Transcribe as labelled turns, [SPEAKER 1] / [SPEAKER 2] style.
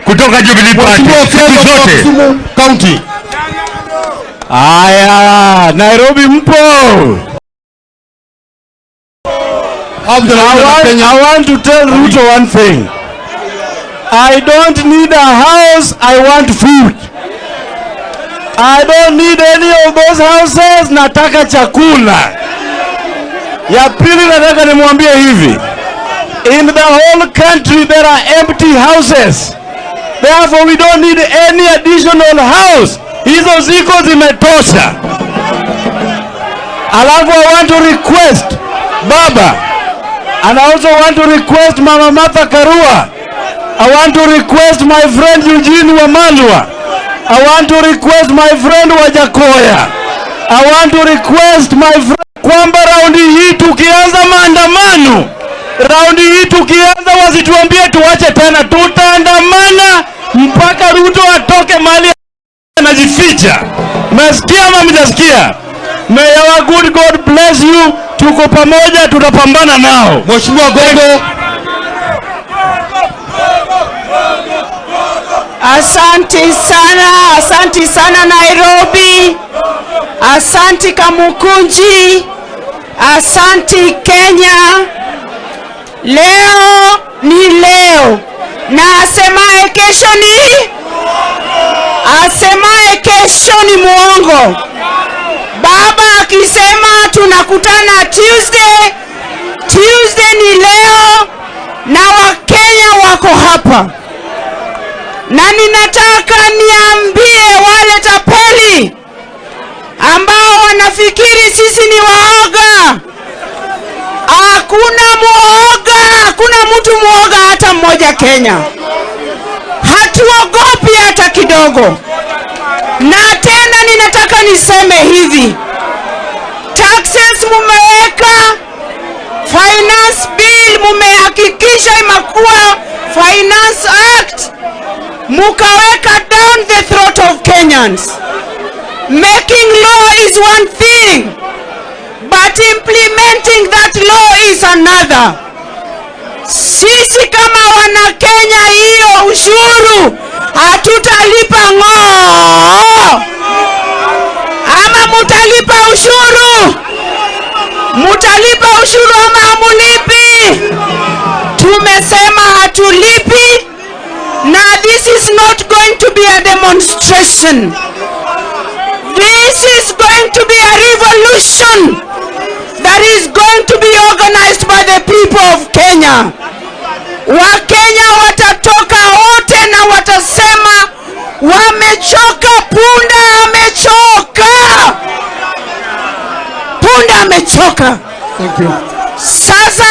[SPEAKER 1] kutoka Jubilee Party zote county. Aya, Nairobi mpo? I want to tell Ruto one thing. I don't need a house, I want food. I don't need any of those houses, nataka chakula. Ya pili nataka nimwambie hivi. In the whole country there are empty houses. Therefore we don't need any additional house. Hizo ziko zimetosha. Alafu I want to request Baba, and I also want to request Mama Martha Karua. I want to request my friend Eugene Wamalwa. I want to request my friend Wajakoya. I want to request my friend kwamba raundi hii tukianza maandamano, raundi hii tukianza wasituambie tuache tena, tutaandamana mpaka Ruto atoke mali anajificha. Mnasikia ama mjasikia? May our good God bless you. Tuko pamoja, tutapambana nao. Mheshimiwa Gogo.
[SPEAKER 2] Asante sana Nairobi. Asante Kamukunji. Asante Kenya. Leo ni leo. Na asemaye kesho ni muongo. Baba akisema tunakutana Tuesday ni leo, na Wakenya wako hapa. Na ninataka niambie wale tapeli ambao wanafikiri sisi ni waoga. Hakuna mtu muoga hata mmoja Kenya. Hatuogopi hata kidogo. Na tena ninataka niseme hivi. Taxes mumeweka, finance bill mumehakikisha imekuwa Finance Act, mukaweka down the throat of Kenyans. Making law is one thing, but implementing that law is another. Sisi kama wana Kenya hiyo ushuru hatutalipa ng'oo. Ama mutalipa ushuru? Mutalipa ushuru ama hamulipi? Tumesema hatulipi, na this is not going to be a demonstration. This is going to be a revolution that is going to be organized by the people of Kenya. Wakenya watatoka wote na watasema wamechoka, punda amechoka. Punda amechoka.
[SPEAKER 3] Thank you.
[SPEAKER 2] Sasa